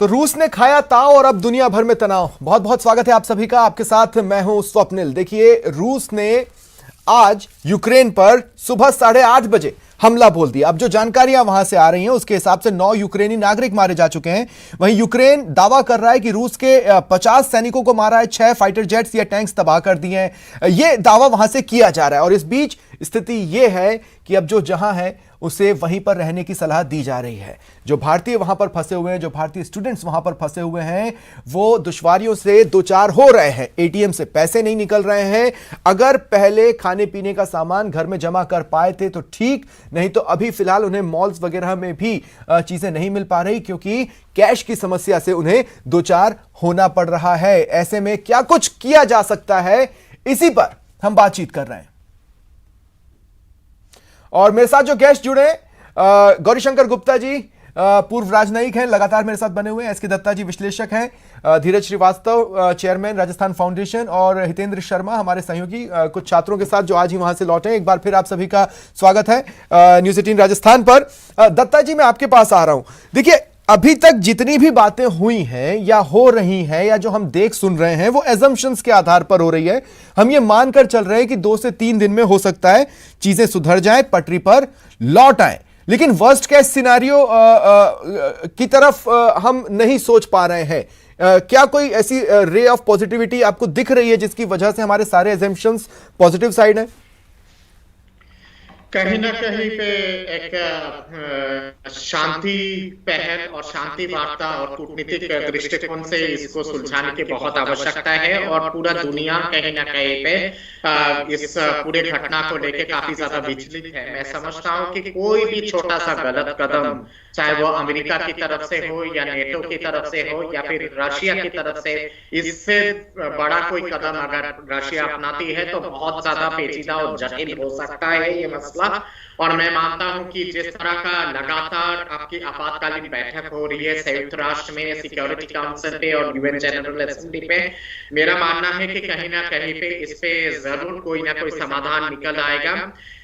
तो रूस ने खाया ताव और अब दुनिया भर में तनाव। बहुत बहुत स्वागत है आप सभी का। आपके साथ मैं हूं स्वप्निल। देखिए, रूस ने आज यूक्रेन पर सुबह 8:30 बजे हमला बोल दिया। अब जो जानकारियां वहां से आ रही हैं उसके हिसाब से 9 यूक्रेनी नागरिक मारे जा चुके हैं। वहीं यूक्रेन दावा कर रहा है कि रूस के 50 सैनिकों को मारा है, 6 फाइटर जेट्स या टैंक्स तबाह कर दिए हैं। यह दावा वहां से किया जा रहा है और इस बीच स्थिति यह है कि अब जो जहां है उसे वहीं पर रहने की सलाह दी जा रही है। जो भारतीय वहां पर फंसे हुए हैं, जो भारतीय स्टूडेंट्स वहां पर फंसे हुए हैं, वो दुश्वारियों से दो चार हो रहे हैं। एटीएम से पैसे नहीं निकल रहे हैं। अगर पहले खाने पीने का सामान घर में जमा कर पाए थे तो ठीक, नहीं तो अभी फिलहाल उन्हें मॉल्स वगैरह में भी चीजें नहीं मिल पा रही, क्योंकि कैश की समस्या से उन्हें दो चार होना पड़ रहा है। ऐसे में क्या कुछ किया जा सकता है, इसी पर हम बातचीत कर रहे हैं। और मेरे साथ जो गेस्ट जुड़े, गौरीशंकर गुप्ता जी पूर्व राजनयिक हैं, लगातार मेरे साथ बने हुए हैं। एसके दत्ता जी विश्लेषक हैं, धीरज श्रीवास्तव चेयरमैन राजस्थान फाउंडेशन, और हितेंद्र शर्मा हमारे सहयोगी कुछ छात्रों के साथ जो आज ही वहां से लौटे हैं। एक बार फिर आप सभी का स्वागत है न्यूज़ 18 राजस्थान पर। दत्ता जी, मैं आपके पास आ रहा हूं। देखिए, अभी तक जितनी भी बातें हुई हैं या हो रही हैं या जो हम देख सुन रहे हैं, वो एजम्पशंस के आधार पर हो रही है। हम ये मानकर चल रहे हैं कि 2 से 3 दिन में हो सकता है चीजें सुधर जाएं, पटरी पर लौट आए। लेकिन वर्स्ट केस सिनेरियो की तरफ हम नहीं सोच पा रहे हैं। क्या कोई ऐसी रे ऑफ पॉजिटिविटी आपको दिख रही है जिसकी वजह से हमारे सारे एजम्पशंस पॉजिटिव साइड है? कहीं ना कहीं पे एक शांति पहल और शांति वार्ता और कूटनीतिक दृष्टिकोण से इसको सुलझाने की बहुत आवश्यकता है। और पूरा दुनिया कहीं ना कहीं पे इस पूरे घटना को लेकर काफी ज्यादा विचलित है। मैं समझता हूँ कि कोई भी छोटा सा गलत कदम, चाहे वो अमेरिका की तरफ से हो या नेटो की तरफ से हो या फिर रशिया की तरफ से, इससे बड़ा कोई कदम अगर रशिया अपनाती है तो बहुत ज्यादा पेचीदा और जटिल हो सकता है ये मसला। और मैं मानता हूं कि जिस तरह का लगातार आपकी आपातकालीन बैठक हो रही है संयुक्त राष्ट्र में, सिक्योरिटी काउंसिल पे और यूएन जनरल असेंबली पे, मेरा मानना है कि कहीं ना कहीं पे इस पे जरूर कोई ना कोई समाधान निकल आएगा।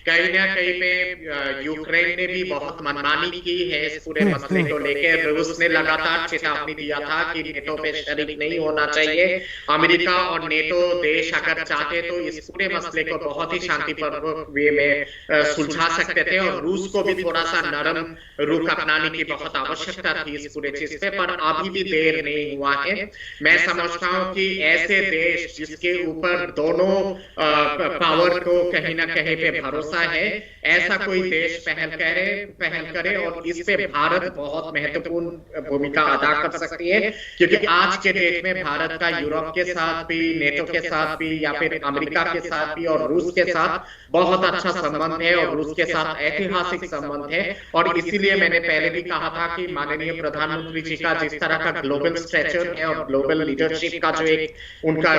कहीं ना कहीं पे यूक्रेन ने भी बहुत मनमानी की है इस पूरे मसले को लेकर। रूस ने लगातार चेतावनी दिया था कि नेटो पे शरीक नहीं होना चाहिए। अमेरिका और नेटो देश अगर चाहते तो इस पूरे मसले को बहुत ही शांतिपूर्वक वे में सुलझा सकते थे और रूस को भी थोड़ा सा नरम रुख अपनाने की बहुत आवश्यकता थी इस पूरे चीज पे, पर अभी भी देर नहीं हुआ है। मैं समझता हूँ कि ऐसे देश जिसके ऊपर दोनों पावर को कहीं ना कहीं पे भरोसा है, ऐसा कोई देश पहल करे और इस पे भारत बहुत महत्वपूर्ण भूमिका अदा कर सकती है। क्योंकि आज के डेट में भारत का यूरोप के साथ भी, नेटो के साथ भी या फिर अमेरिका के साथ भी और रूस के साथ बहुत अच्छा संबंध है और रूस के साथ ऐतिहासिक संबंध है। और इसीलिए मैंने पहले भी कहा था कि माननीय प्रधानमंत्री जी का जिस तरह का ग्लोबल स्टेचर है और ग्लोबल लीडरशिप का जो एक उनका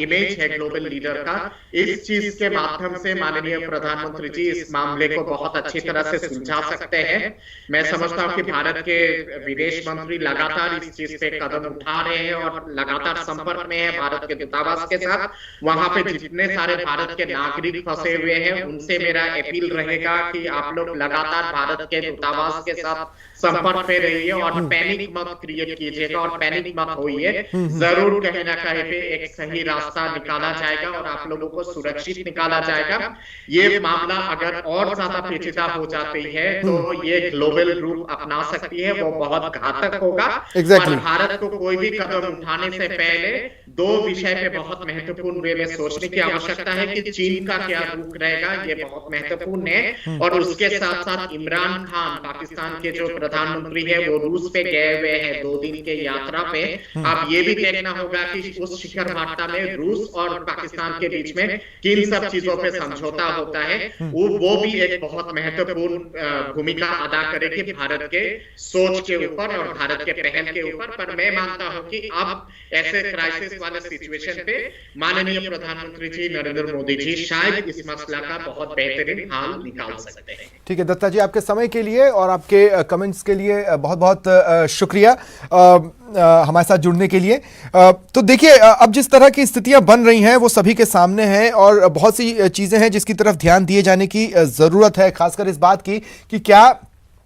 इमेज है ग्लोबल लीडर का, इस चीज के माध्यम से माननीय प्रधानमंत्री जी इस मामले को बहुत अच्छी तरह से सुलझा सकते हैं। मैं समझता हूं कि भारत के विदेश मंत्री लगातार इस चीज पे कदम उठा रहे हैं और लगातार संपर्क में है भारत के दूतावास के साथ। वहां पे जितने सारे भारत के नागरिक फंसे हुए हैं उनसे मेरा अपील रहेगा कि आप लोग लगातार भारत के दूतावास के साथ संपर्क में रहिए और पैनिक मत क्रिएट कीजिएगा और पैनिक मत होइए। जरूर कहीं ना कहीं पे एक सही रास्ता निकाला जाएगा और आप लोगों को सुरक्षित निकाला जाएगा। ये मामला अगर और ज्यादा पेचीदा हो जाती है तो ये ग्लोबल रूप अपना सकती है, वो बहुत घातक होगा। और भारत को कोई भी कदम उठाने से पहले 2 विषय पे बहुत महत्वपूर्ण वे में सोचने की आवश्यकता है कि चीन का क्या रुख रहेगा, ये बहुत महत्वपूर्ण है। और उसके साथ साथ इमरान खान, पाकिस्तान के जो प्रधानमंत्री है, वो रूस पे गए हुए हैं 2 दिन के यात्रा पे। अब ये भी देखना होगा कि उस शिखर वार्ता में रूस और पाकिस्तान के बीच में किन सब चीजों पे समझौता होता है। वो भी एक बहुत महत्वपूर्ण भूमिका अदा करेगी भारत के सोच के ऊपर और भारत के पहल के ऊपर। पर मैं मानता हूं कि अब ऐसे क्राइसिस वाले सिचुएशन पे माननीय प्रधानमंत्री जी नरेंद्र मोदी जी शायद इस मसला का बहुत बेहतरीन हल निकाल सकते हैं। ठीक है दत्ता जी, आपके समय के लिए और आपके कमेंट्स के लिए बहुत बहुत शुक्रिया हमारे साथ जुड़ने के लिए। तो देखिए, अब जिस तरह की स्थितियां बन रही हैं वो सभी के सामने हैं और बहुत सी चीजें हैं जिसकी तरफ ध्यान दिए जाने की जरूरत है, खासकर इस बात की कि क्या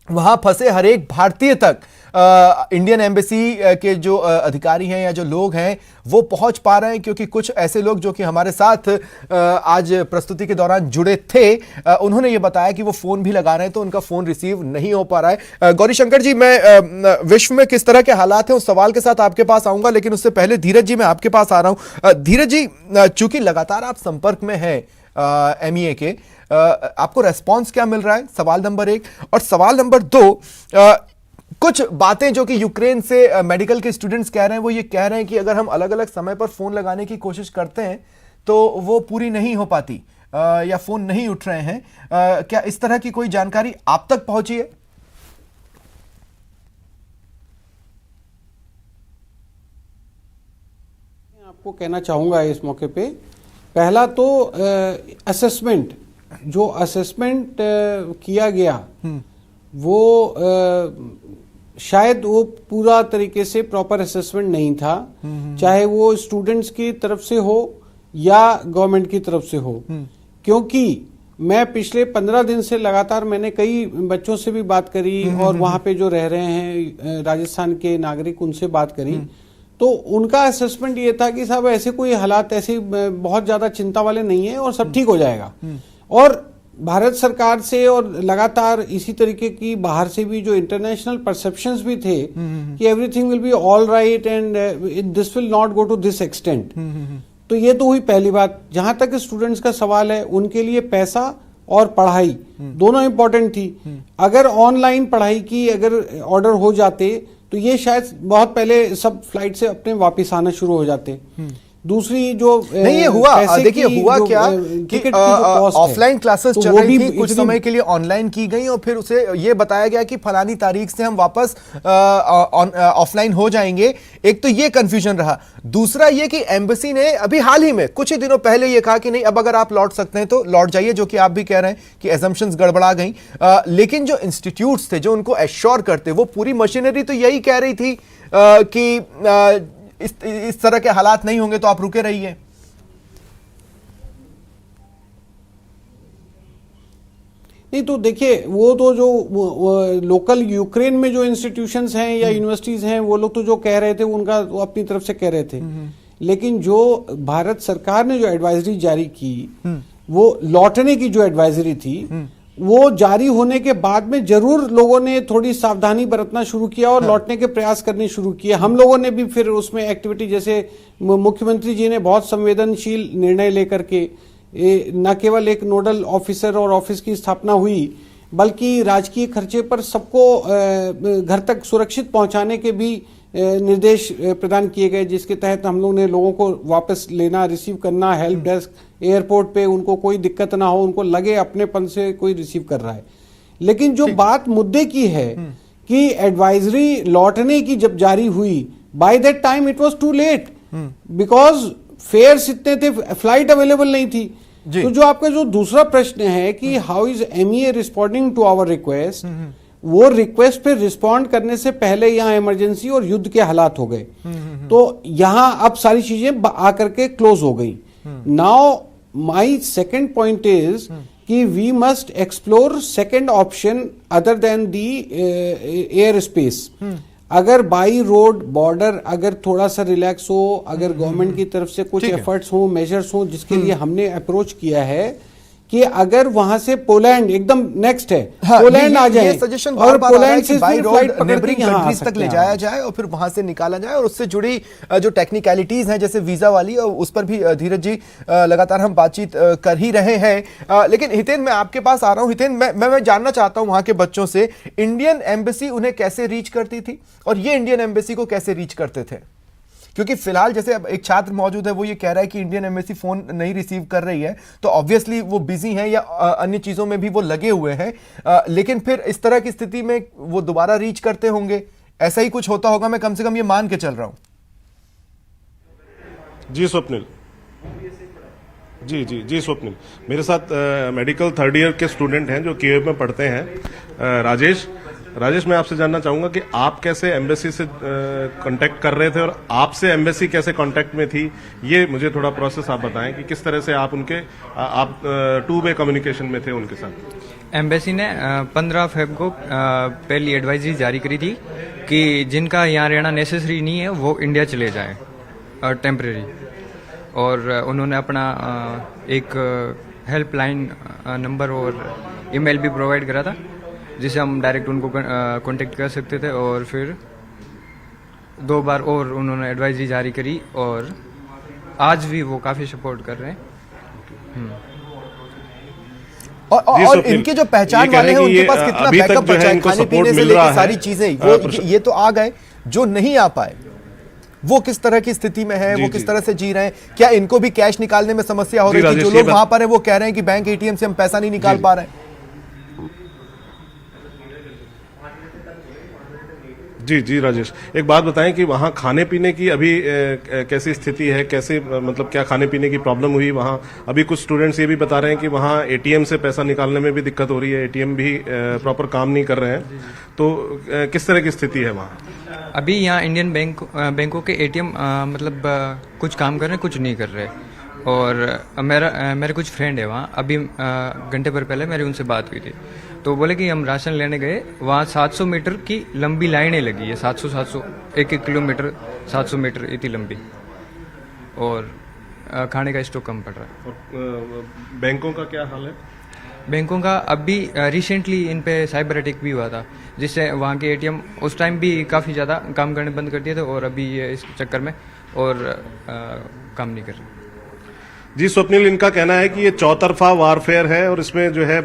वहां फंसे हर एक भारतीय तक इंडियन एम्बेसी के जो अधिकारी हैं या जो लोग हैं वो पहुंच पा रहे हैं, क्योंकि कुछ ऐसे लोग जो कि हमारे साथ आज प्रस्तुति के दौरान जुड़े थे, उन्होंने ये बताया कि वो फोन भी लगा रहे हैं तो उनका फोन रिसीव नहीं हो पा रहा है। गौरी शंकर जी, मैं विश्व में किस तरह के हालात हैं उस सवाल के साथ आपके पास आऊंगा, लेकिन उससे पहले धीरज जी मैं आपके पास आ रहा हूं। धीरज जी, चूंकि लगातार आप संपर्क में हैं MEA के, आपको रेस्पॉन्स क्या मिल रहा है, सवाल नंबर 1। और सवाल नंबर 2, कुछ बातें जो कि यूक्रेन से मेडिकल के स्टूडेंट्स कह रहे हैं, वो ये कह रहे हैं कि अगर हम अलग अलग समय पर फोन लगाने की कोशिश करते हैं तो वो पूरी नहीं हो पाती, या फोन नहीं उठ रहे हैं। क्या इस तरह की कोई जानकारी आप तक पहुंची है? आपको कहना चाहूंगा इस मौके पे, पहला तो असेसमेंट, जो असेसमेंट किया गया वो शायद वो पूरा तरीके से प्रॉपर असेसमेंट नहीं था, चाहे वो स्टूडेंट्स की तरफ से हो या गवर्नमेंट की तरफ से हो। क्योंकि मैं पिछले 15 दिन से लगातार मैंने कई बच्चों से भी बात करी और वहां पे जो रह रहे हैं राजस्थान के नागरिक, उनसे बात करी, तो उनका असेसमेंट ये था कि साहब ऐसे कोई हालात ऐसे बहुत ज्यादा चिंता वाले नहीं है और सब ठीक हो जाएगा। और भारत सरकार से और लगातार इसी तरीके की बाहर से भी जो इंटरनेशनल परसेप्शंस भी थे कि everything will be all right and this will not go to this extent. तो ये तो हुई पहली बात। जहां तक स्टूडेंट्स का सवाल है, उनके लिए पैसा और पढ़ाई दोनों इंपॉर्टेंट थी। अगर ऑनलाइन पढ़ाई की अगर ऑर्डर हो जाते तो ये शायद बहुत पहले सब फ्लाइट से अपने वापस आना शुरू हो जाते। दूसरी जो नहीं, ये हुआ, देखिए हुआ क्या कि ऑफलाइन क्लासेस चल रही थी, कुछ समय के लिए ऑनलाइन की गई और फिर उसे ये बताया गया कि फलानी तारीख से हम वापस ऑफलाइन हो जाएंगे। एक तो ये कंफ्यूजन रहा। दूसरा ये कि एम्बेसी ने अभी हाल ही में कुछ ही दिनों पहले ये कहा कि नहीं, अब अगर आप लौट सकते हैं तो लौट जाइए, जो कि आप भी कह रहे हैं कि एजम्पशंस गड़बड़ा गई। लेकिन जो इंस्टीट्यूट्स थे जो उनको एश्योर करते, वो पूरी मशीनरी तो यही कह रही थी कि इस तरह के हालात नहीं होंगे तो आप रुके रहिए। नहीं तो देखिए, वो तो जो लोकल यूक्रेन में जो इंस्टीट्यूशंस हैं या यूनिवर्सिटीज हैं, वो लोग तो जो कह रहे थे उनका वो अपनी तरफ से कह रहे थे। लेकिन जो भारत सरकार ने जो एडवाइजरी जारी की, वो लौटने की जो एडवाइजरी थी, वो जारी होने के बाद में जरूर लोगों ने थोड़ी सावधानी बरतना शुरू किया और लौटने के प्रयास करने शुरू किए। हम लोगों ने भी फिर उसमें एक्टिविटी, जैसे मुख्यमंत्री जी ने बहुत संवेदनशील निर्णय लेकर के न केवल एक नोडल ऑफिसर और ऑफिस की स्थापना हुई, बल्कि राजकीय खर्चे पर सबको घर तक सुरक्षित पहुंचाने के भी निर्देश प्रदान किए गए, जिसके तहत हम लोग ने लोगों को वापस लेना, रिसीव करना, हेल्प डेस्क एयरपोर्ट पे उनको कोई दिक्कत ना हो, उनको लगे अपनेपन से कोई रिसीव कर रहा है। लेकिन जो बात मुद्दे की है कि एडवाइजरी लौटने की जब जारी हुई, by that time it was too late, because fares इतने थे, फ्लाइट अवेलेबल नहीं थी। तो जो आपका जो दूसरा प्रश्न है कि how is MEA responding to our request, वो रिक्वेस्ट पे रिस्पॉन्ड करने से पहले यहाँ इमरजेंसी और युद्ध के हालात हो गए, तो यहाँ अब सारी चीजें आकर के क्लोज हो गई। Now my second point is कि we must explore second option other than the air space. अगर बाई रोड बॉर्डर अगर थोड़ा सा रिलैक्स हो, अगर गवर्नमेंट की तरफ से कुछ एफर्ट्स हो, मेजर्स हो, जिसके लिए हमने अप्रोच किया है कि अगर वहां से पोलैंड एकदम नेक्स्ट है, पोलैंड आ जाए और पोलैंड से बाई रोड नेबरिंग कंट्रीज तक ले जाया जाए और फिर वहां से निकाला जाए, और उससे जुड़ी जो टेक्निकलिटीज हैं जैसे वीजा वाली, और उस पर भी धीरज जी लगातार हम बातचीत कर ही रहे हैं। लेकिन हितेन, मैं आपके पास आ रहा हूं। हितेन, मैं जानना चाहता हूं वहां के बच्चों से, इंडियन एम्बेसी उन्हें कैसे रीच करती थी और ये इंडियन एम्बेसी को कैसे रीच करते थे? क्योंकि फिलहाल जैसे अब एक छात्र मौजूद है, वो ये कह रहा है कि इंडियन एम्बेसी फोन नहीं रिसीव कर रही है, तो ऑब्वियसली वो बिजी हैं या अन्य चीजों में भी वो लगे हुए हैं। लेकिन फिर इस तरह की स्थिति में वो दोबारा रीच करते होंगे, ऐसा ही कुछ होता होगा, मैं कम से कम ये मान के चल रहा हूं। जी स्वप्निल, जी स्वप्निल, मेरे साथ मेडिकल 3rd ईयर के स्टूडेंट हैं जो कीव में पढ़ते हैं। राजेश, मैं आपसे जानना चाहूंगा कि आप कैसे एम्बेसी से कांटेक्ट कर रहे थे और आपसे एम्बेसी कैसे कांटेक्ट में थी, ये मुझे थोड़ा प्रोसेस आप बताएं कि किस तरह से आप 2 वे कम्युनिकेशन में थे उनके साथ। एम्बेसी ने 15 फेब को पहली एडवाइजरी जारी करी थी कि जिनका यहाँ रहना नेसेसरी नहीं है वो इंडिया चले जाएं टेम्परेरी। और उन्होंने अपना एक हेल्पलाइन नंबर और ईमेल भी प्रोवाइड करा था जिसे हम डायरेक्ट उनको कांटेक्ट कर सकते थे। और फिर 2 बार और उन्होंने एडवाइजरी जारी करी और आज भी वो काफ़ी सपोर्ट कर रहे हैं। और इनके जो पहचान वाले हैं उनके पास कितना बैकअप बचा है, खाने पीने से लेकर सारी चीजें, वो ये तो आ गए। जो नहीं आ पाए वो किस तरह की स्थिति में है, वो किस तरह से जी रहे हैं? क्या इनको भी कैश निकालने में समस्या हो रही है? जो लोग वहां पर है वो कह रहे हैं कि बैंक एटीएम से हम पैसा नहीं निकाल पा रहे हैं। जी जी राजेश, एक बात बताएं कि वहाँ खाने पीने की अभी कैसी स्थिति है, कैसे मतलब क्या खाने पीने की प्रॉब्लम हुई वहाँ? अभी कुछ स्टूडेंट्स ये भी बता रहे हैं कि वहाँ एटीएम से पैसा निकालने में भी दिक्कत हो रही है, एटीएम भी प्रॉपर काम नहीं कर रहे हैं, तो किस तरह की स्थिति है वहाँ? अभी यहाँ इंडियन बैंकों के एटीएम मतलब कुछ काम कर रहे हैं, कुछ नहीं कर रहे। और मेरे कुछ फ्रेंड है वहाँ, अभी घंटे भर पहले मेरी उनसे बात हुई थी, तो बोले कि हम राशन लेने गए, वहाँ 700 मीटर की लंबी लाइनें लगी है, 700 1 किलोमीटर 700 मीटर इतनी लंबी। और खाने का स्टॉक कम पड़ रहा है। और बैंकों का क्या हाल है? बैंकों का अभी रिसेंटली इन पे साइबर अटैक भी हुआ था, जिससे वहाँ के एटीएम उस टाइम भी काफ़ी ज़्यादा काम करने बंद कर दिए थे और अभी ये इस चक्कर में और काम नहीं कर रहे। जी स्वप्निल, इनका कहना है कि ये चौतरफा वारफेयर है और इसमें जो है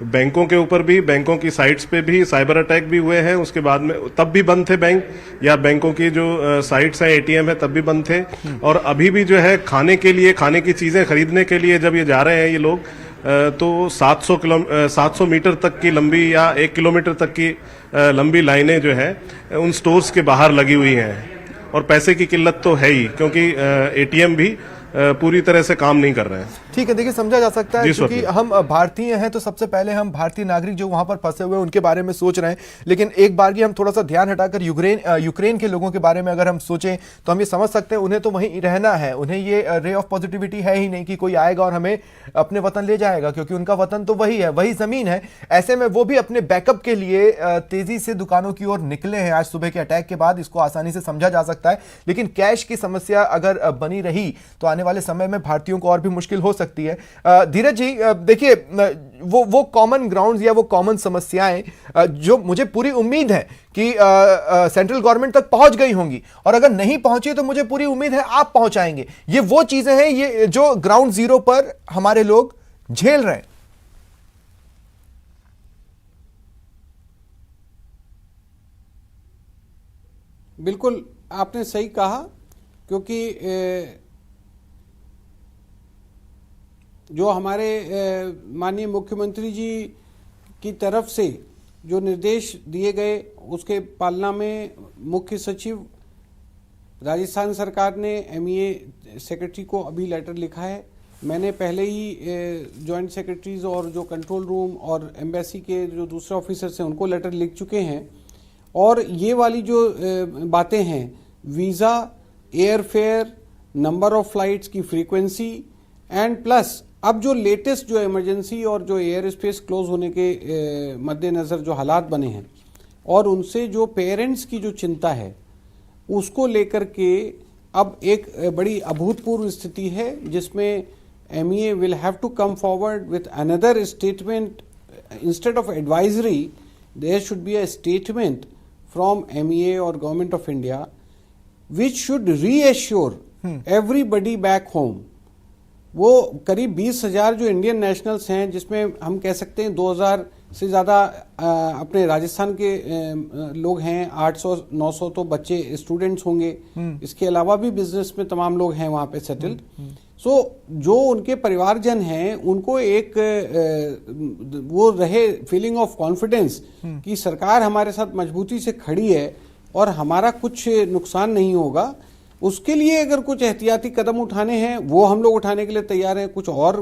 बैंकों के ऊपर भी, बैंकों की साइट्स पे भी साइबर अटैक भी हुए हैं। उसके बाद में तब भी बंद थे बैंक, या बैंकों की जो साइट्स हैं एटीएम है तब भी बंद थे। और अभी भी जो है खाने के लिए, खाने की चीजें खरीदने के लिए जब ये जा रहे हैं ये लोग, तो 700 मीटर तक की लंबी या 1 किलोमीटर तक की लंबी लाइनें जो है उन स्टोर्स के बाहर लगी हुई हैं। और पैसे की किल्लत तो है ही, क्योंकि एटीएम भी पूरी तरह से काम नहीं कर रहे हैं। ठीक है, देखिए समझा जा सकता है क्योंकि हम भारतीय हैं तो सबसे पहले हम भारतीय नागरिक जो वहां पर फंसे हुए हैं उनके बारे में सोच रहे हैं। लेकिन एक बार की हम थोड़ा सा ध्यान हटाकर यूक्रेन के लोगों के बारे में अगर हम सोचें तो हम ये समझ सकते हैं उन्हें तो वहीं रहना है, उन्हें ये रे ऑफ पॉजिटिविटी है ही नहीं कि कोई आएगा और हमें अपने वतन ले जाएगा, क्योंकि उनका वतन तो वही है, वही जमीन है। ऐसे में वो भी अपने बैकअप के लिए तेजी से दुकानों की ओर निकले हैं आज सुबह के अटैक के बाद, इसको आसानी से समझा जा सकता है। लेकिन कैश की समस्या अगर बनी रही तो आने वाले समय में भारतीयों को और भी मुश्किल हो सकती है। धीरज जी, देखिए वो कॉमन ग्राउंड्स या वो कॉमन समस्याएं जो मुझे पूरी उम्मीद है कि सेंट्रल गवर्नमेंट तक पहुंच गई होंगी, और अगर नहीं पहुंची तो मुझे पूरी उम्मीद है आप पहुंचाएंगे। ये वो चीजें हैं ये जो ग्राउंड जीरो पर हमारे लोग झेल रहे हैं। बिल्कुल आपने सही कहा, क्योंकि जो हमारे माननीय मुख्यमंत्री जी की तरफ से जो निर्देश दिए गए उसके पालना में मुख्य सचिव राजस्थान सरकार ने एमईए सेक्रेटरी को अभी लेटर लिखा है। मैंने पहले ही जॉइंट सेक्रेटरीज और जो कंट्रोल रूम और एम्बेसी के जो दूसरे ऑफिसर्स हैं उनको लेटर लिख चुके हैं। और ये वाली जो बातें हैं, visa, air fare, number of flights की फ्रीक्वेंसी एंड प्लस अब जो लेटेस्ट जो इमरजेंसी और जो एयर स्पेस क्लोज होने के मद्देनजर जो हालात बने हैं और उनसे जो पेरेंट्स की जो चिंता है उसको लेकर के अब एक बड़ी अभूतपूर्व स्थिति है, जिसमें MEA will have to come forward with another statement instead of advisory. There should be a statement from MEA और government of India which should reassure everybody back home. वो करीब 20,000 जो इंडियन नेशनल्स हैं, जिसमें हम कह सकते हैं 2,000 से ज़्यादा अपने राजस्थान के लोग हैं, 800-900 तो बच्चे स्टूडेंट्स होंगे, इसके अलावा भी बिजनेस में तमाम लोग हैं वहाँ पे सेटल्ड। सो जो उनके परिवारजन हैं उनको एक वो रहे फीलिंग ऑफ कॉन्फिडेंस कि सरकार हमारे साथ मजबूती से खड़ी है और हमारा कुछ नुकसान नहीं होगा। उसके लिए अगर कुछ एहतियाती कदम उठाने हैं वो हम लोग उठाने के लिए तैयार हैं, कुछ और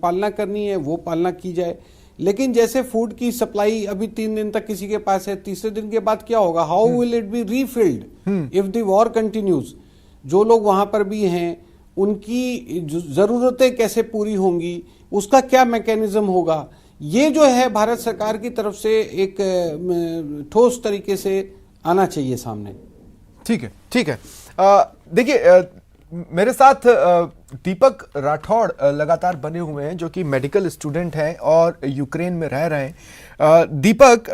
पालना करनी है वो पालना की जाए। लेकिन जैसे फूड की सप्लाई अभी 3 दिन तक किसी के पास है, तीसरे दिन के बाद क्या होगा? How will it be refilled if the war continues? जो लोग वहां पर भी हैं उनकी जरूरतें कैसे पूरी होंगी, उसका क्या मैकेनिज्म होगा? ये जो है भारत सरकार की तरफ से एक ठोस तरीके से आना चाहिए सामने। ठीक है, ठीक है। देखिए, मेरे साथ दीपक राठौड़ लगातार बने हुए हैं, जो कि मेडिकल स्टूडेंट हैं और यूक्रेन में रह रहे हैं। दीपक,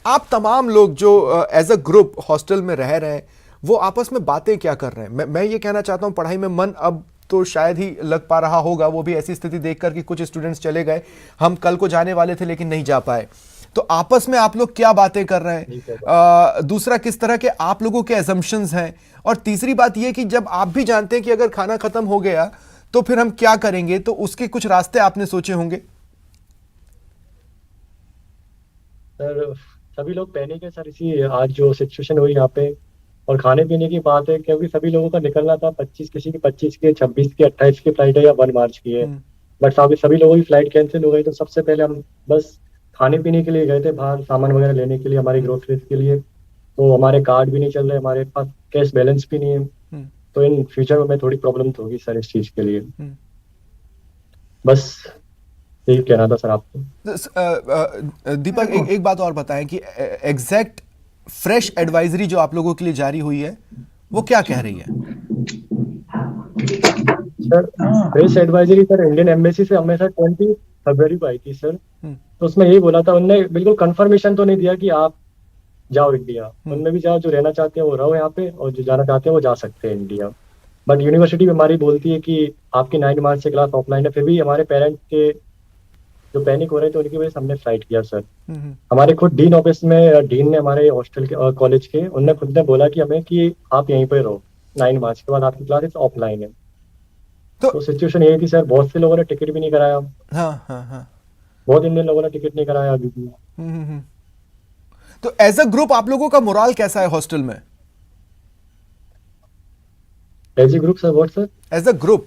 आप तमाम लोग जो एज अ ग्रुप हॉस्टल में रह रहे हैं, वो आपस में बातें क्या कर रहे हैं? मैं ये कहना चाहता हूँ, पढ़ाई में मन अब तो शायद ही लग पा रहा होगा, वो भी ऐसी स्थिति देखकर कि कुछ स्टूडेंट्स चले गए, हम कल को जाने वाले थे लेकिन नहीं जा पाए। तो आपस में आप लोग क्या बातें कर रहे हैं? दूसरा, किस तरह के आप लोगों के assumptions हैं? और तीसरी बात यह कि जब आप भी जानते हैं कि अगर खाना खत्म हो गया तो फिर हम क्या करेंगे, तो उसके कुछ रास्ते आपने सोचे होंगे। सर सभी लोग पैनिक है सर, इसी आज जो सिचुएशन हुई यहाँ पे। और खाने पीने की बात है, क्योंकि सभी लोगों का निकलना था 25, किसी की 25 की, 26 की, 28 की फ्लाइट है या 1 मार्च की है। बट सभी लोगों की फ्लाइट कैंसिल हो गई। तो सबसे पहले हम बस खाने पीने के लिए गए थे बाहर, सामान वगैरह लेने के लिए, हमारी ग्रोसरीज के लिए। तो हमारे कार्ड भी नहीं चल रहे, हमारे पास कैश बैलेंस भी नहीं है। तो इन फ्यूचर में थोड़ी प्रॉब्लम तो होगी सर इस चीज के लिए। बस यही कहना था सर आपको। दीपक, एक बात और बताएं कि एग्जैक्ट फ्रेश एडवाइजरी जो आप लोगों के लिए जारी हुई है, वो क्या कह रही है? Sir fresh advisory sir Indian embassy से हमें सर 20 फरवरी को आई थी सर। तो उसमें यही बोला था उनने, बिल्कुल कंफर्मेशन तो नहीं दिया कि आप जाओ इंडिया। उनमें भी जाओ, जो रहना चाहते हैं वो रहो यहाँ पे, और जो जाना चाहते हैं वो जा सकते हैं इंडिया। बट यूनिवर्सिटी हमारी बोलती है कि आपकी 9 मार्च से क्लास ऑफलाइन है। फिर भी हमारे पेरेंट्स के जो पैनिक हो रहे थे, उनकी वजह से हमने फ्लाइट किया सर। हमारे खुद डीन ऑफिस में, डीन ने हमारे हॉस्टल के कॉलेज के, उनने खुद ने बोला कि हमें कि आप यहीं पे रहो, 9 मार्च के बाद आपकी क्लासेस ऑफलाइन है। तो सिचुएशन यही थी सर, बहुत से लोगों ने टिकट भी नहीं कराया। हाँ। बहुत इंडियन लोगों ने टिकट नहीं कराया अभी भी। तो एज अ ग्रुप आप लोगों का मोराल कैसा है हॉस्टल में? As a group sir, what sir? As a group,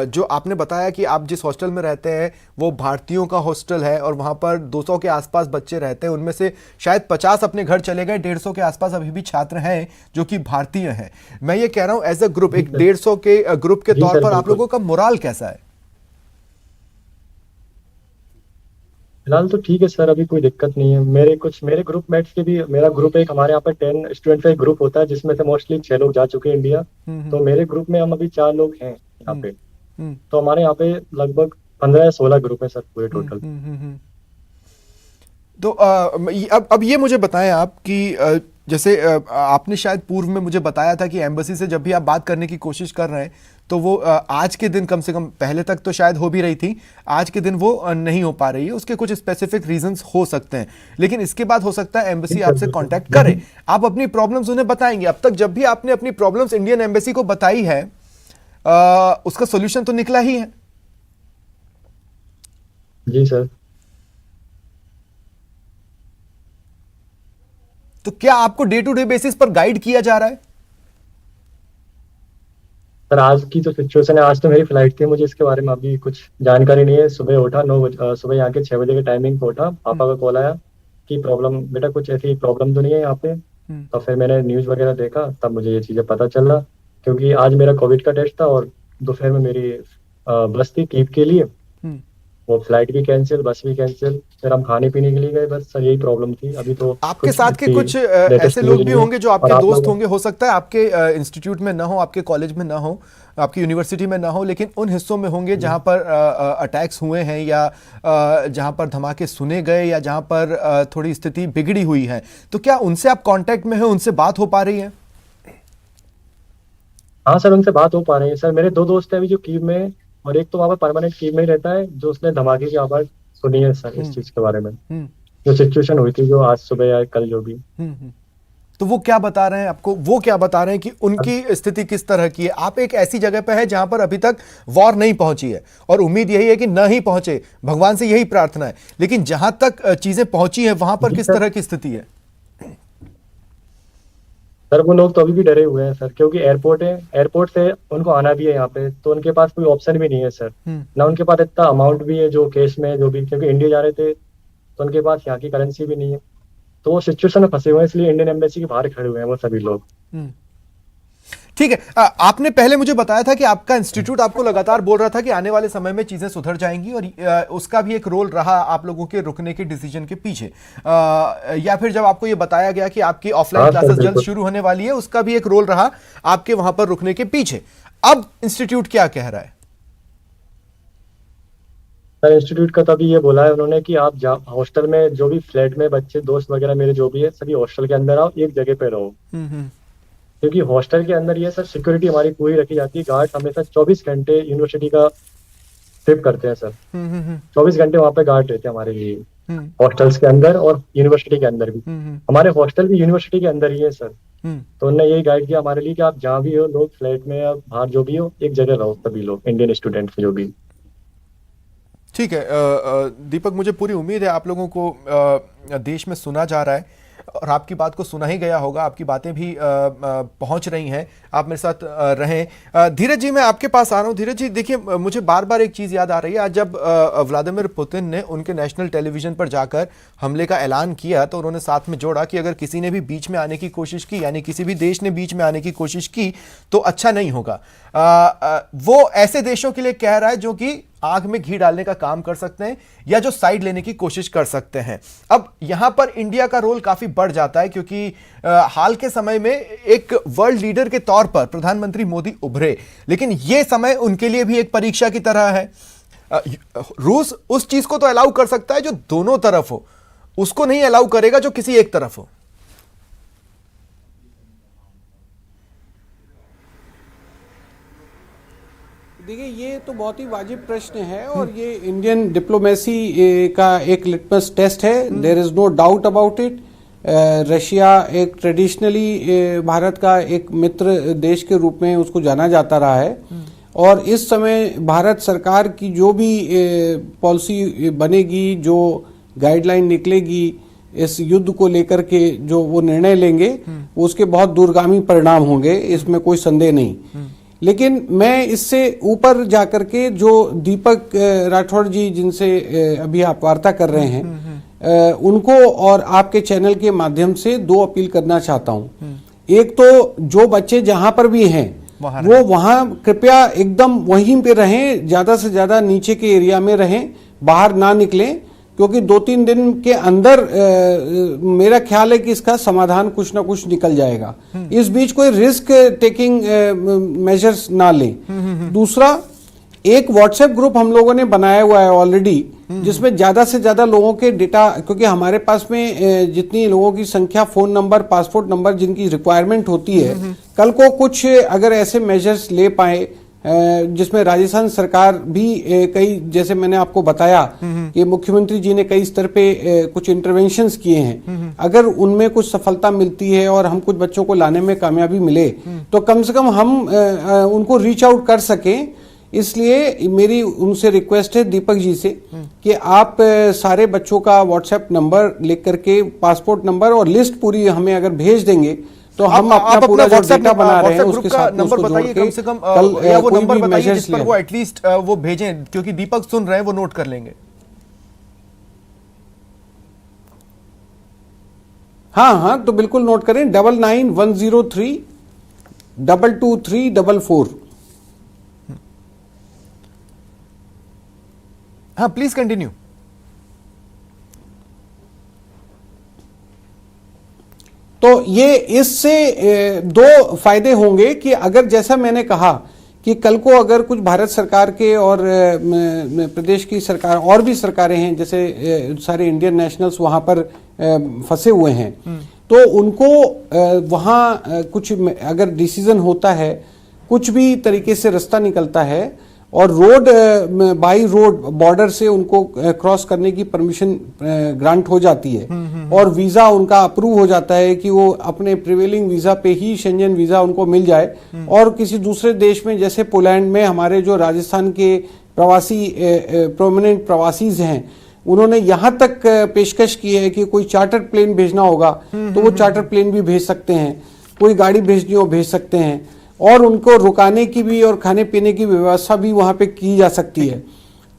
जो आपने बताया कि आप जिस हॉस्टल में रहते हैं वो भारतीयों का हॉस्टल है और वहां पर 200 के आसपास बच्चे रहते हैं, उनमें से शायद 50 अपने घर चले गए, 150 के आसपास अभी भी छात्र हैं जो कि भारतीय हैं। मैं ये कह रहा हूं, एज अ ग्रुप, एक 150 के ग्रुप के तौर पर आप लोगों का मोराल कैसा है? फिलहाल तो ठीक है सर, अभी कोई दिक्कत नहीं है। मेरे ग्रुप मेट्स के भी, मेरा ग्रुप एक, हमारे यहाँ पे 10 स्टूडेंट का एक ग्रुप होता है जिसमें से मोस्टली 6 लोग जा चुके हैं इंडिया। तो मेरे ग्रुप में हम अभी 4 लोग हैं यहाँ पे। तो हमारे यहाँ पे लगभग 15 या 16 ग्रुप है सर पूरे टोटल। तो अब ये मुझे बताएं आप कि जैसे आपने शायद पूर्व में मुझे बताया था कि एम्बेसी से जब भी आप बात करने की कोशिश कर रहे हैं तो वो आज के दिन, कम से कम पहले तक तो शायद हो भी रही थी, आज के दिन वो नहीं हो पा रही है। उसके कुछ स्पेसिफिक रीजंस हो सकते हैं, लेकिन इसके बाद हो सकता है एम्बेसी आपसे कांटेक्ट करे, आप अपनी प्रॉब्लम्स उन्हें बताएंगे। अब तक जब भी आपने अपनी प्रॉब्लम्स इंडियन एम्बेसी को बताई है, उसका सोल्यूशन तो निकला ही है। जी सर। तो क्या आपको डे टू डे बेसिस पर गाइड किया जा रहा है? सर आज की जो सिचुएशन है, आज तो मेरी फ्लाइट थी, मुझे इसके बारे में अभी कुछ जानकारी नहीं है। सुबह उठा 9 बजे, सुबह यहाँ के 6 बजे के टाइमिंग पे उठा, पापा का कॉल आया कि प्रॉब्लम, बेटा कुछ ऐसी प्रॉब्लम तो नहीं है यहाँ पे। तो फिर मैंने न्यूज वगैरह देखा, तब मुझे ये चीजें पता चला। क्योंकि आज मेरा कोविड का टेस्ट था और दोपहर में मेरी बस थी कीव के लिए, वो फ्लाइट भी कैंसिल, बस भी कैंसिल। फिर हम खाने पीने के लिए गए, बस सर यही प्रॉब्लम थी अभी। तो आपके साथ के कुछ ऐसे लोग भी होंगे जो आपके दोस्त होंगे, हो सकता है आपके इंस्टीट्यूट में ना हो, आपके कॉलेज में ना हो, आपकी यूनिवर्सिटी में ना हो, लेकिन उन हिस्सों में होंगे जहां पर अटैक्स हुए हैं या जहां पर धमाके सुने गए या जहां पर थोड़ी स्थिति बिगड़ी हुई है। तो क्या उनसे आप कांटेक्ट में हैं, उनसे बात हो पा रही है? हाँ सर, उनसे बात हो पा रही है सर। मेरे 2 दोस्त हैं अभी जो कीव में, और एक तो वहाँ पर परमानेंट कीव में ही रहता है, जो उसने धमाके की आवाज सुनी है सर इस चीज के बारे में, जो सिचुएशन हुई थी, जो आज सुबह या कल जो भी। तो वो क्या बता रहे हैं आपको? वो क्या बता रहे हैं कि उनकी स्थिति किस तरह की है? आप एक ऐसी जगह पे है जहां पर अभी तक वॉर नहीं पहुंची है और उम्मीद यही है कि न ही पहुंचे, भगवान से यही प्रार्थना है, लेकिन जहां तक चीजें पहुंची है वहां पर किस तरह की स्थिति है? सर वो लोग तो अभी भी डरे हुए हैं सर, क्योंकि एयरपोर्ट है, एयरपोर्ट से उनको आना भी है यहाँ पे, तो उनके पास कोई ऑप्शन भी नहीं है सर। ना उनके पास इतना अमाउंट भी है जो कैश में, जो भी, क्योंकि इंडिया जा रहे थे तो उनके पास यहाँ की करेंसी भी नहीं है। तो वो सिचुएशन में फंसे हुए हैं, इसलिए इंडियन एम्बेसी के बाहर खड़े हुए हैं वो सभी लोग। ठीक है। आपने पहले मुझे बताया था कि आपका इंस्टीट्यूट आपको लगातार बोल रहा था कि आने वाले समय में चीजें सुधर जाएंगी और उसका भी एक रोल रहा आप लोगों के रुकने के डिसीजन के पीछे, या फिर जब आपको ये बताया गया कि आपकी ऑफलाइन क्लासेस जल्द शुरू होने वाली है, उसका भी एक रोल रहा आपके वहां पर रुकने के पीछे। अब इंस्टीट्यूट क्या कह रहा है? इंस्टीट्यूट का तो अभी ये बोला है उन्होंने कि आप हॉस्टल में जो भी फ्लैट में बच्चे दोस्त वगैरह मेरे जो भी है सभी हॉस्टल के अंदर आओ, एक जगह पे रहो। क्योंकि हॉस्टल के अंदर ये सर सिक्योरिटी हमारी पूरी रखी जाती है। गार्ड हमेशा 24 घंटे यूनिवर्सिटी का ट्रिप करते हैं सर। 24 घंटे वहाँ पे गार्ड रहते हैं हमारे लिए, हॉस्टल्स के अंदर और यूनिवर्सिटी के अंदर भी। हमारे हॉस्टल भी यूनिवर्सिटी के अंदर ही है सर। तो उन्होंने यही गाइड किया हमारे लिए कि आप जहाँ भी हो, लोग फ्लैट में या बाहर जो भी हो, एक जगह रहो सभी लोग, इंडियन स्टूडेंट जो भी। ठीक है दीपक, मुझे पूरी उम्मीद है आप लोगों को देश में सुना जा रहा है और आपकी बात को सुना ही गया होगा, आपकी बातें भी पहुंच रही हैं। आप मेरे साथ रहें। धीरज जी, मैं आपके पास आ रहा हूं। धीरज जी देखिए, मुझे बार बार एक चीज़ याद आ रही है। आज जब व्लादिमीर पुतिन ने उनके नेशनल टेलीविजन पर जाकर हमले का ऐलान किया तो उन्होंने साथ में जोड़ा कि अगर किसी ने भी बीच में आने की कोशिश की, यानी किसी भी देश ने बीच में आने की कोशिश की तो अच्छा नहीं होगा। वो ऐसे देशों के लिए कह रहा है जो कि आग में घी डालने का काम कर सकते हैं या जो साइड लेने की कोशिश कर सकते हैं। अब यहां पर इंडिया का रोल काफी बढ़ जाता है क्योंकि हाल के समय में एक वर्ल्ड लीडर के तौर पर प्रधानमंत्री मोदी उभरे, लेकिन यह समय उनके लिए भी एक परीक्षा की तरह है। रूस उस चीज को तो अलाउ कर सकता है जो दोनों तरफ हो, उसको नहीं अलाउ करेगा जो किसी एक तरफ हो। देखिए, ये तो बहुत ही वाजिब प्रश्न है और ये इंडियन डिप्लोमेसी का एक लिटमस टेस्ट है। There is no doubt about it. Russia एक ट्रेडिशनली भारत का एक मित्र देश के रूप में उसको जाना जाता रहा है और इस समय भारत सरकार की जो भी पॉलिसी बनेगी, जो गाइडलाइन निकलेगी इस युद्ध को लेकर के, जो वो निर्णय लेंगे, उसके बहुत दूरगामी परिणाम होंगे, इसमें कोई संदेह नहीं। लेकिन मैं इससे ऊपर जाकर के जो दीपक राठौड़ जी जिनसे अभी आप वार्ता कर रहे हैं, उनको और आपके चैनल के माध्यम से दो अपील करना चाहता हूं। एक तो जो बच्चे जहां पर भी हैं वो वहां कृपया एकदम वहीं पे रहें, ज्यादा से ज्यादा नीचे के एरिया में रहें, बाहर ना निकलें, क्योंकि 2-3 दिन के अंदर मेरा ख्याल है कि इसका समाधान कुछ ना कुछ निकल जाएगा। इस बीच कोई रिस्क टेकिंग मेजर्स ना लें। दूसरा, एक व्हाट्सएप ग्रुप हम लोगों ने बनाया हुआ है ऑलरेडी, जिसमें ज्यादा से ज्यादा लोगों के डेटा, क्योंकि हमारे पास में जितनी लोगों की संख्या, फोन नंबर, पासपोर्ट नंबर जिनकी रिक्वायरमेंट होती है, कल को कुछ अगर ऐसे मेजर्स ले पाए जिसमें राजस्थान सरकार भी कई, जैसे मैंने आपको बताया कि मुख्यमंत्री जी ने कई स्तर पे कुछ इंटरवेंशंस किए हैं, अगर उनमें कुछ सफलता मिलती है और हम कुछ बच्चों को लाने में कामयाबी मिले तो कम से कम हम उनको रीच आउट कर सकें। इसलिए मेरी उनसे रिक्वेस्ट है दीपक जी से कि आप सारे बच्चों का व्हाट्सएप नंबर लिख करके, पासपोर्ट नंबर और लिस्ट पूरी हमें अगर भेज देंगे तो हम अपना पूरा जो डेटा बना रहे हैं उसके साथ नंबर बताइए कम से कम, या वो नंबर बताइए जिस पर वो एटलीस्ट वो भेजें, क्योंकि दीपक सुन रहे हैं, वो नोट कर लेंगे। हाँ, तो बिल्कुल नोट करें, 99-103 22344। हाँ, प्लीज कंटिन्यू। तो ये इससे दो फायदे होंगे कि अगर, जैसा मैंने कहा कि कल को अगर कुछ भारत सरकार के और प्रदेश की सरकार और भी सरकारें हैं, जैसे सारे इंडियन नेशनल्स वहां पर फंसे हुए हैं, तो उनको वहां कुछ अगर डिसीजन होता है, कुछ भी तरीके से रास्ता निकलता है और रोड बाई रोड बॉर्डर से उनको क्रॉस करने की परमिशन ग्रांट हो जाती है और वीजा उनका अप्रूव हो जाता है कि वो अपने प्रिवेलिंग वीजा पे ही शेंजन वीजा उनको मिल जाए और किसी दूसरे देश में, जैसे पोलैंड में हमारे जो राजस्थान के प्रवासी प्रोमिनेंट प्रवासीज हैं, उन्होंने यहां तक पेशकश की है कि कोई चार्टर प्लेन भेजना होगा तो वो चार्टर प्लेन भी भेज सकते हैं, कोई गाड़ी भेजनी हो भेज सकते हैं और उनको रुकाने की भी और खाने पीने की व्यवस्था भी वहां पे की जा सकती है।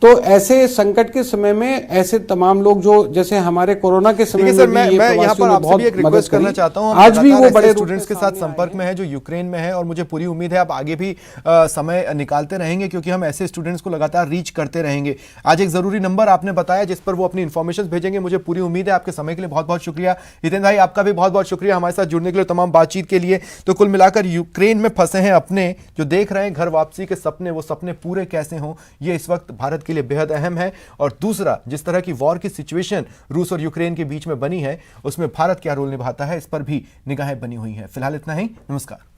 तो ऐसे संकट के समय में ऐसे तमाम लोग जो जैसे हमारे कोरोना के समय देखिए में सर, मैं यहाँ पर आपसे भी एक रिक्वेस्ट करना चाहता हूँ। आज भी वो बड़े स्टूडेंट्स के साथ संपर्क में है जो यूक्रेन में है, और मुझे पूरी उम्मीद है आप आगे भी समय निकालते रहेंगे, क्योंकि हम ऐसे स्टूडेंट्स को लगातार रीच करते रहेंगे। आज एक जरूरी नंबर आपने बताया जिस पर वो अपनी इन्फॉर्मेशन भेजेंगे। मुझे पूरी उम्मीद है। आपके समय के लिए बहुत बहुत शुक्रिया। हितेन भाई, आपका भी बहुत बहुत शुक्रिया हमारे साथ जुड़ने के लिए, तमाम बातचीत के लिए। तो कुल मिलाकर यूक्रेन में फंसे हैं अपने जो देख रहे हैं घर वापसी के सपने, वो सपने पूरे कैसे हों, ये इस वक्त भारत के लिए बेहद अहम है। और दूसरा, जिस तरह की वॉर की सिचुएशन रूस और यूक्रेन के बीच में बनी है, उसमें भारत क्या रोल निभाता है, इस पर भी निगाहें बनी हुई हैं। फिलहाल इतना ही। नमस्कार।